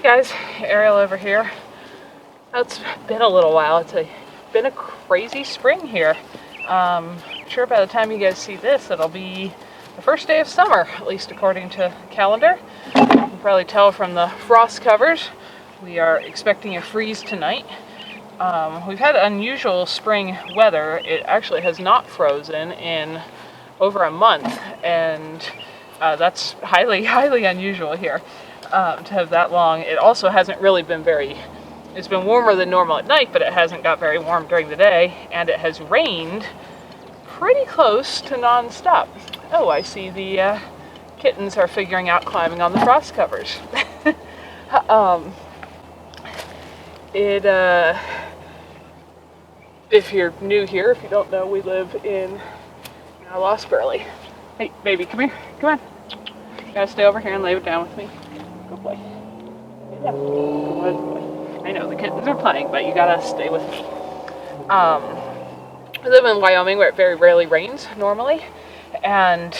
guys, Ariel over here. It's been a little while. Been a crazy spring here. I'm sure by the time you guys see this, it'll be the first day of summer, at least according to calendar. You can probably tell from the frost covers. We are expecting a freeze tonight. We've had unusual spring weather. It actually has not frozen in over a month, and that's highly unusual here to have that long. It also hasn't really been it's been warmer than normal at night, but it hasn't got very warm during the day, and it has rained pretty close to non-stop. Oh, I see the kittens are figuring out climbing on the frost covers. If you're new here, if you don't know, we live in I lost Burley. Hey, baby, come here. Come on. You gotta stay over here and lay it down with me. Good boy. Yeah. Good boy. I know the kittens are playing, but you gotta stay with me. We live in Wyoming where it very rarely rains normally, and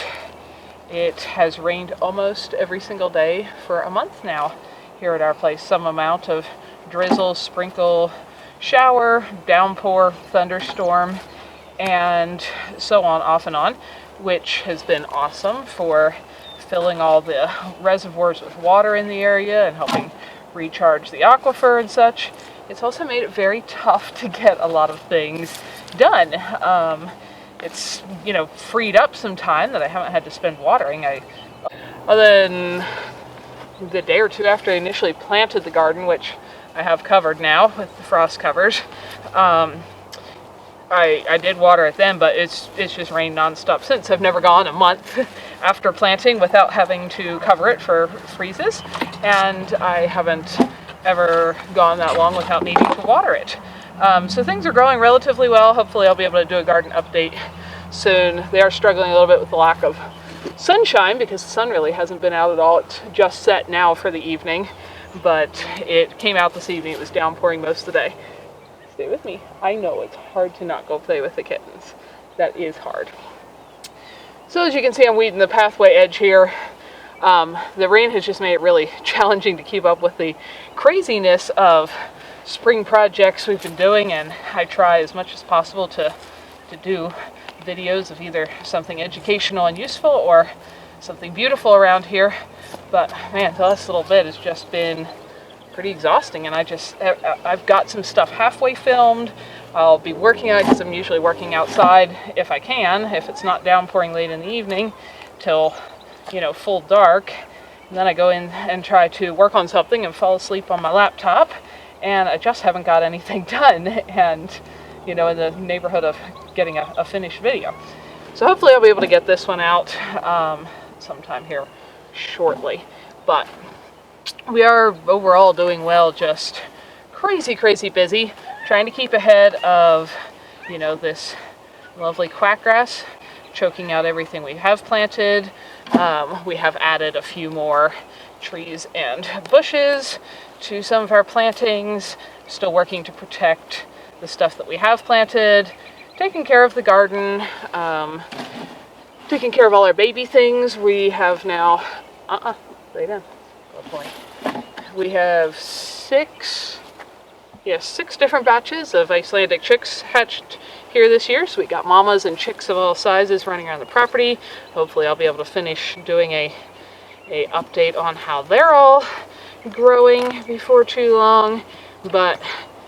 it has rained almost every single day for a month now here at our place. Some amount of drizzle, sprinkle, shower, downpour, thunderstorm, and so on, off and on, which has been awesome for filling all the reservoirs with water in the area and helping recharge the aquifer and such. It's also made it very tough to get a lot of things done. It's, freed up some time that I haven't had to spend watering. Other than the day or two after I initially planted the garden, which I have covered now with the frost covers, I did water it then, but it's just rained nonstop since. I've never gone a month after planting without having to cover it for freezes, and I haven't ever gone that long without needing to water it. So things are growing relatively well. Hopefully I'll be able to do a garden update soon. They are struggling a little bit with the lack of sunshine because the sun really hasn't been out at all. It's just set now for the evening, but it came out this evening. It was downpouring most of the day. Stay with me. I know it's hard to not go play with the kittens. That is hard. So as you can see, I'm weeding the pathway edge here. The rain has just made it really challenging to keep up with the craziness of spring projects we've been doing, and I try as much as possible to do videos of either something educational and useful or something beautiful around here. But man, the last little bit has just been pretty exhausting, and I've got some stuff halfway filmed. I'll be working on it because I'm usually working outside if I can, if it's not downpouring late in the evening till full dark, and then I go in and try to work on something and fall asleep on my laptop, and I just haven't got anything done, and in the neighborhood of getting a finished video. So hopefully I'll be able to get this one out sometime here shortly. But we are overall doing well, just crazy busy, trying to keep ahead of, this lovely quackgrass choking out everything we have planted. We have added a few more trees and bushes to some of our plantings, still working to protect the stuff that we have planted, taking care of the garden, taking care of all our baby things. We have now, lay down, good boy. We have six different batches of Icelandic chicks hatched here this year. So we got mamas and chicks of all sizes running around the property. Hopefully I'll be able to finish doing a update on how they're all growing before too long. But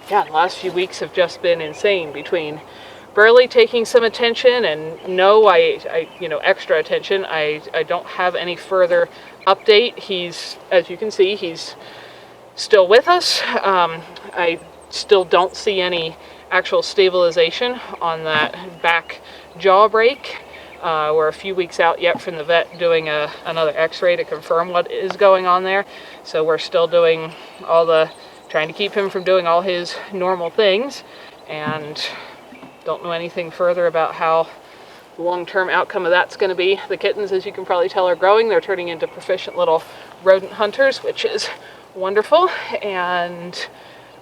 yeah, the last few weeks have just been insane between Burley taking some attention and extra attention. I don't have any further update. As you can see, he's still with us. I still don't see any actual stabilization on that back jaw break. We're a few weeks out yet from the vet doing another x-ray to confirm what is going on there. So we're still doing trying to keep him from doing all his normal things, and don't know anything further about how the long-term outcome of that's going to be. The kittens, as you can probably tell, are growing. They're turning into proficient little rodent hunters, which is wonderful. And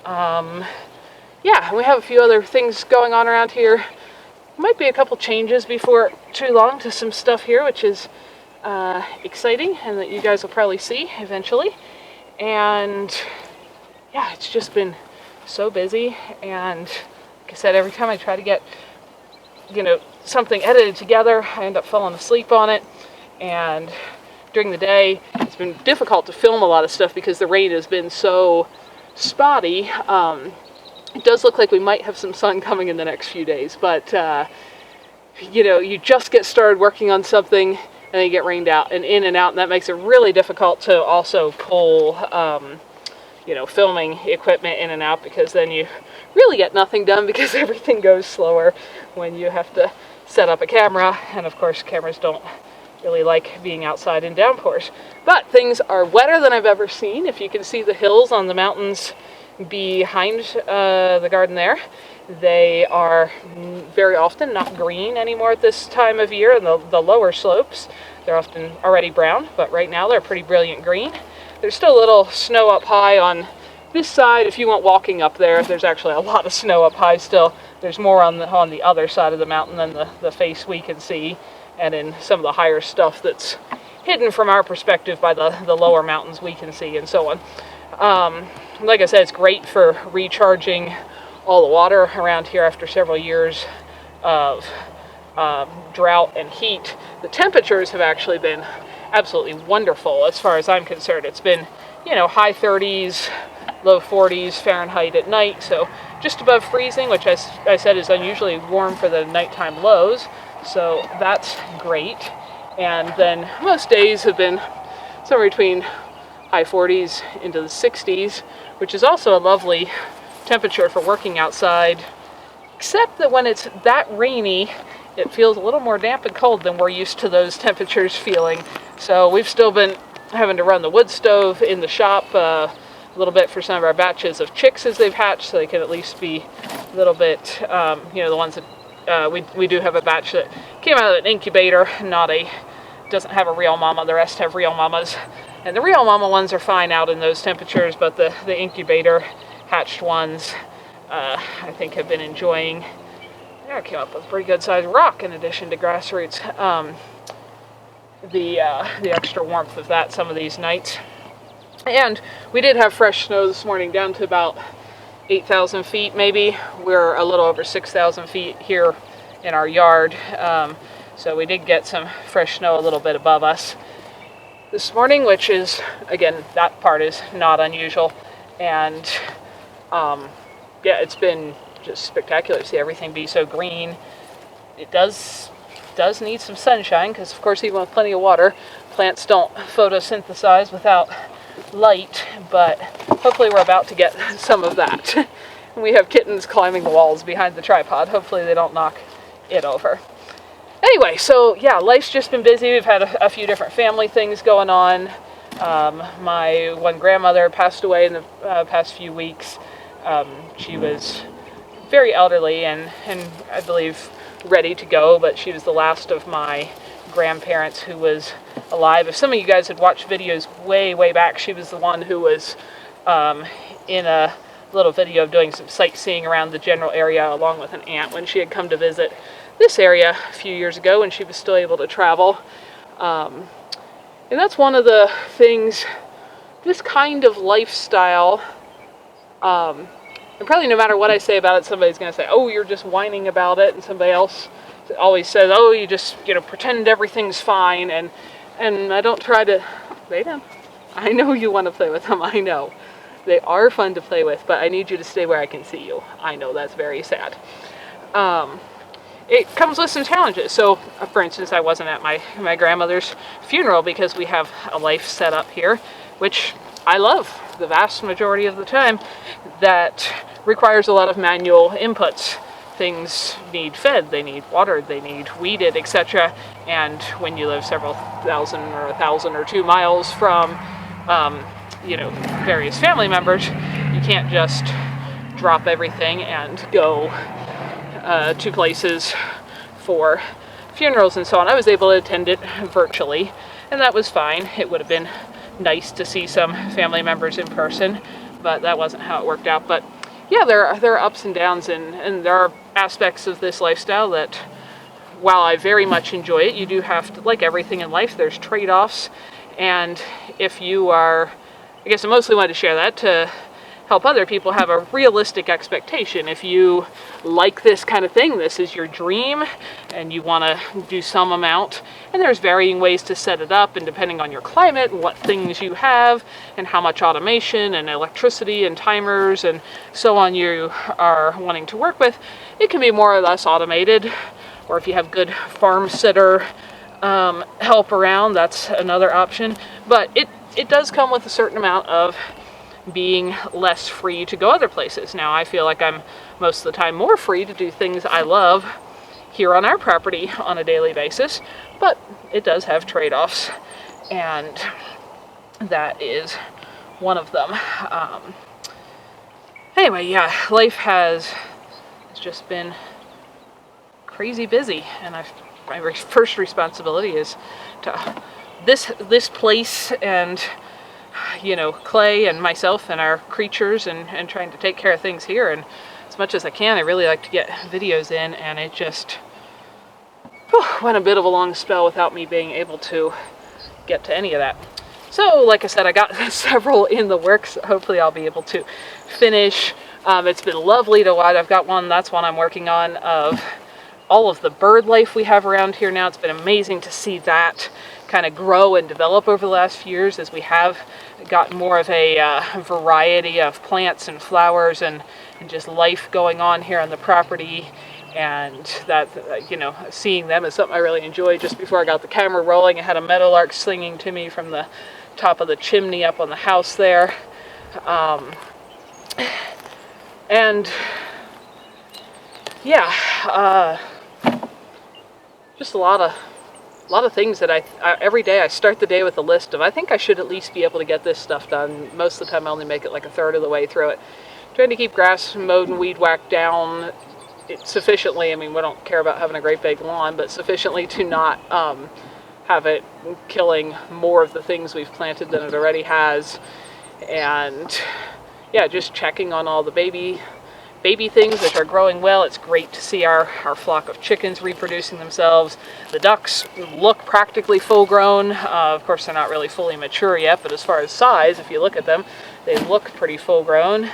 we have a few other things going on around here. Might be a couple changes before too long to some stuff here, which is exciting, and that you guys will probably see eventually. And yeah, it's just been so busy. And like I said, every time I try to get, something edited together, I end up falling asleep on it. And during the day, it's been difficult to film a lot of stuff because the rain has been so spotty. It does look like we might have some sun coming in the next few days, but you just get started working on something and then you get rained out and in and out, and that makes it really difficult to also pull filming equipment in and out, because then you really get nothing done because everything goes slower when you have to set up a camera. And of course, cameras don't really like being outside in downpours. But things are wetter than I've ever seen. If you can see the hills on the mountains behind the garden there, they are very often not green anymore at this time of year. And the lower slopes, they're often already brown, but right now they're pretty brilliant green. There's still a little snow up high on this side. If you went walking up there, there's actually a lot of snow up high still. There's more on the other side of the mountain than the face we can see, and in some of the higher stuff that's hidden from our perspective by the lower mountains we can see, and so on. Like I said, it's great for recharging all the water around here after several years of drought and heat. The temperatures have actually been absolutely wonderful as far as I'm concerned. It's been, high 30s, low 40s Fahrenheit at night, so just above freezing, which I said is unusually warm for the nighttime lows, so that's great. And then most days have been somewhere between high 40s into the 60s, which is also a lovely temperature for working outside, except that when it's that rainy, it feels a little more damp and cold than we're used to those temperatures feeling. So we've still been having to run the wood stove in the shop a little bit for some of our batches of chicks as they've hatched, so they can at least be a little bit, the ones that we do have a batch that came out of an incubator, doesn't have a real mama. The rest have real mamas, and the real mama ones are fine out in those temperatures, but the incubator hatched ones, I think, have been enjoying. I came up with a pretty good sized rock in addition to grassroots. The extra warmth of that some of these nights. And we did have fresh snow this morning down to about 8,000 feet maybe. We're a little over 6,000 feet here in our yard. So we did get some fresh snow a little bit above us this morning, which is, again, that part is not unusual. And it's been just spectacular to see everything be so green. It does need some sunshine, because of course, even with plenty of water, plants don't photosynthesize without light, but hopefully we're about to get some of that. We have kittens climbing the walls behind the tripod. Hopefully they don't knock it over. Anyway, so yeah, life's just been busy. We've had a few different family things going on. My one grandmother passed away in the past few weeks. She was very elderly and I believe ready to go, but she was the last of my grandparents who was alive. If some of you guys had watched videos way back, she was the one who was in a little video of doing some sightseeing around the general area along with an aunt when she had come to visit this area a few years ago when she was still able to travel. And that's one of the things, this kind of lifestyle, and probably no matter what I say about it, somebody's going to say, oh, you're just whining about it. And somebody else always says, oh, you just, pretend everything's fine. And I don't try to, lay down. I know you want to play with them. I know. They are fun to play with, but I need you to stay where I can see you. I know that's very sad. It comes with some challenges. So, for instance, I wasn't at my grandmother's funeral because we have a life set up here, which I love the vast majority of the time, that requires a lot of manual inputs. Things need fed, they need watered, they need weeded, etc. And when you live several thousand or 1,000 or 2 miles from, various family members, you can't just drop everything and go to places for funerals and so on. I was able to attend it virtually, and that was fine. It would have been nice to see some family members in person, but that wasn't how it worked out. But yeah, there are ups and downs, and there are aspects of this lifestyle that, while I very much enjoy it, you do have to, like everything in life, there's trade-offs. And if you are I guess I mostly wanted to share that to help other people have a realistic expectation. If you like this kind of thing, this is your dream, and you want to do some amount, and there's varying ways to set it up, and depending on your climate, what things you have, and how much automation and electricity and timers and so on you are wanting to work with, it can be more or less automated. Or if you have good farm sitter help around, that's another option. But it does come with a certain amount of being less free to go other places. Now, I feel like I'm most of the time more free to do things I love here on our property on a daily basis, but it does have trade-offs, and that is one of them. Anyway, yeah, life has just been crazy busy, and my first responsibility is to this place, and Clay and myself and our creatures, and trying to take care of things here. And as much as I can, I really like to get videos in, and it just went a bit of a long spell without me being able to get to any of that. So, like I said, I got several in the works. Hopefully I'll be able to finish. It's been lovely to watch. I've got one, that's one I'm working on, of all of the bird life we have around here now. It's been amazing to see that kind of grow and develop over the last few years, as we have got more of a variety of plants and flowers and just life going on here on the property. And that, seeing them is something I really enjoyed. Just before I got the camera rolling, I had a meadowlark singing to me from the top of the chimney up on the house there. Just a lot of things that I every day I start the day with a list of, I think I should at least be able to get this stuff done. Most of the time I only make it like a third of the way through it. Trying to keep grass mowed and weed whacked down sufficiently. I mean, we don't care about having a great big lawn, but sufficiently to not have it killing more of the things we've planted than it already has. And yeah, just checking on all the baby things that are growing well. It's great to see our flock of chickens reproducing themselves. The ducks look practically full grown. Of course, they're not really fully mature yet, but as far as size, if you look at them, they look pretty full grown.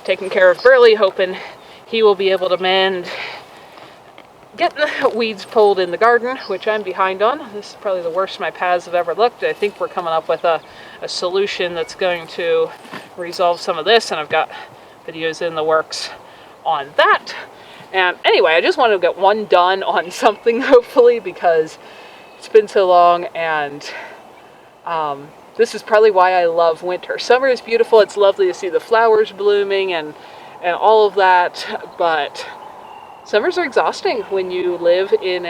Taking care of Burley, hoping he will be able to mend getting the weeds pulled in the garden, which I'm behind on. This is probably the worst my paths have ever looked. I think we're coming up with a solution that's going to resolve some of this, and I've got videos in the works on that. And anyway, I just wanted to get one done on something, hopefully, because it's been so long. And this is probably why I love winter. Summer is beautiful. It's lovely to see the flowers blooming and all of that, but summers are exhausting when you live in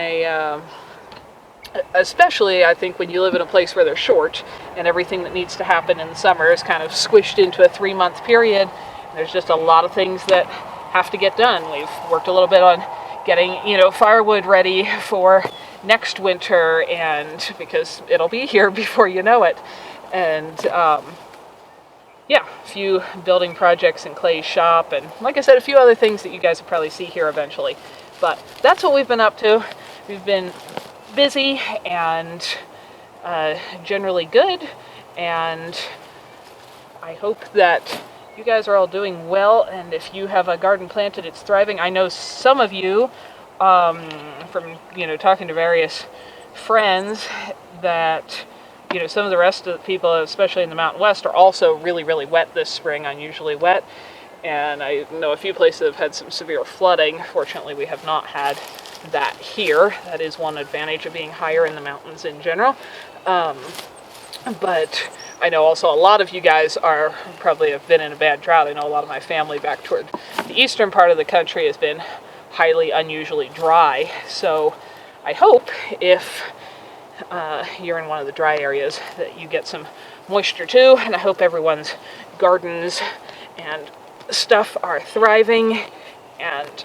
especially I think when you live in a place where they're short and everything that needs to happen in the summer is kind of squished into a 3-month period. There's just a lot of things that have to get done. We've worked a little bit on getting, firewood ready for next winter, and because it'll be here before you know it. And a few building projects in Clay's shop, and like I said, a few other things that you guys will probably see here eventually. But that's what we've been up to. We've been busy and generally good, and I hope that you guys are all doing well, and if you have a garden planted, it's thriving. I know some of you, from talking to various friends, that some of the rest of the people, especially in the Mountain West, are also really, really wet this spring, unusually wet. And I know a few places have had some severe flooding. Fortunately, we have not had that here. That is one advantage of being higher in the mountains in general. But I know also a lot of you guys probably have been in a bad drought. I know a lot of my family back toward the eastern part of the country has been highly unusually dry. So I hope if you're in one of the dry areas that you get some moisture too, and I hope everyone's gardens and stuff are thriving. And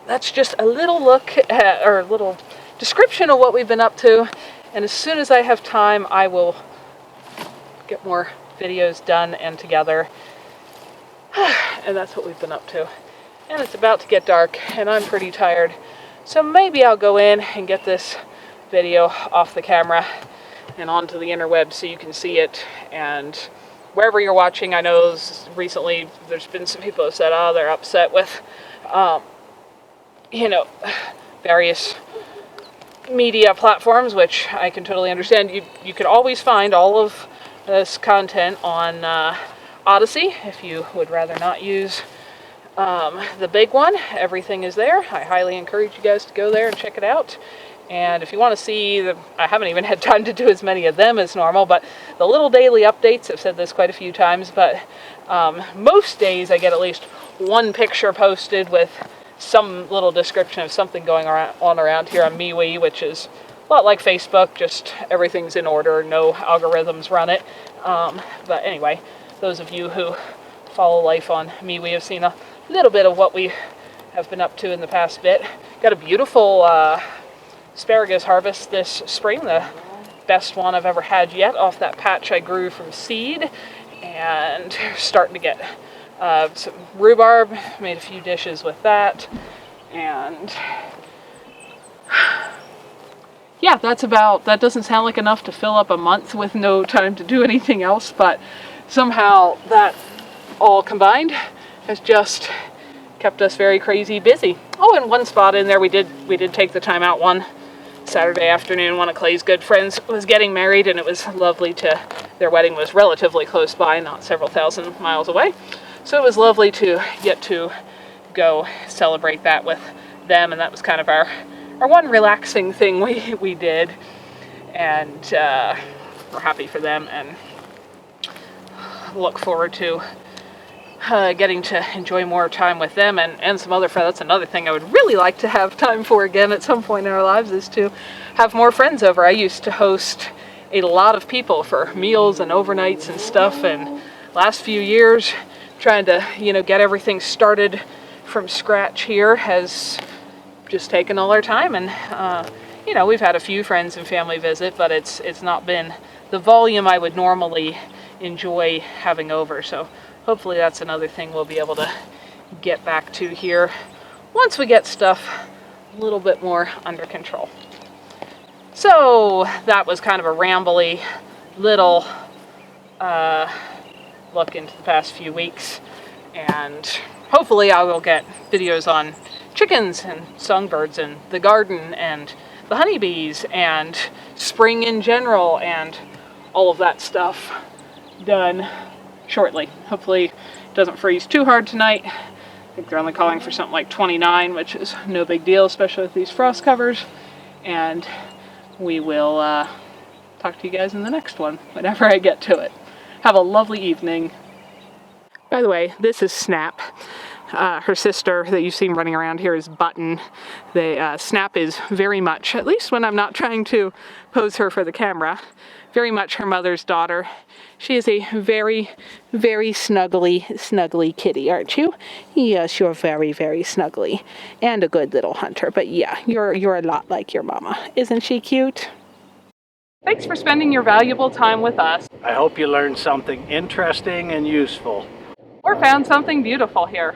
that's just a little look at, or a little description of what we've been up to. And as soon as I have time, I will get more videos done and together. And that's what we've been up to. And it's about to get dark, and I'm pretty tired. So maybe I'll go in and get this video off the camera and onto the interweb so you can see it. And wherever you're watching, I know recently there's been some people who said, oh, they're upset with, various media platforms, which I can totally understand. You could always find all of this content on Odyssey if you would rather not use the big one. Everything is there. I highly encourage you guys to go there and check it out. And if you want to see I haven't even had time to do as many of them as normal, but the little daily updates, I've said this quite a few times, but most days I get at least one picture posted with some little description of something going on around here on MeWe, which is a lot like Facebook, just everything's in order, no algorithms run it. But anyway, those of you who follow life on MeWe have seen a little bit of what we have been up to in the past bit. Got a beautiful asparagus harvest this spring, the best one I've ever had yet off that patch I grew from seed, and starting to get some rhubarb. Made a few dishes with that, and yeah, that doesn't sound like enough to fill up a month with no time to do anything else, but somehow that all combined has just kept us very crazy busy. Oh, and one spot in there we did take the time out one Saturday afternoon. One of Clay's good friends was getting married, and it was lovely their wedding was relatively close by, not several thousand miles away. So it was lovely to get to go celebrate that with them, and that was kind of our one relaxing thing we did. And we're happy for them and look forward to getting to enjoy more time with them and some other friends. That's another thing I would really like to have time for again at some point in our lives, is to have more friends over. I used to host a lot of people for meals and overnights and stuff, and last few years trying to get everything started from scratch here has just taken all our time. And we've had a few friends and family visit, but it's not been the volume I would normally enjoy having over. So hopefully that's another thing we'll be able to get back to here once we get stuff a little bit more under control. So that was kind of a rambly little look into the past few weeks, and hopefully I will get videos on chickens and songbirds and the garden and the honeybees and spring in general and all of that stuff done shortly. Hopefully it doesn't freeze too hard tonight. I think they're only calling for something like 29, which is no big deal, especially with these frost covers. And we will talk to you guys in the next one, whenever I get to it. Have a lovely evening. By the way, this is Snap. Her sister that you've seen running around here is Button. Snap is very much, at least when I'm not trying to pose her for the camera, very much her mother's daughter. She is a very, very snuggly kitty, aren't you? Yes, you're very, very snuggly. And a good little hunter. But yeah, you're a lot like your mama. Isn't she cute? Thanks for spending your valuable time with us. I hope you learned something interesting and useful. Or found something beautiful here.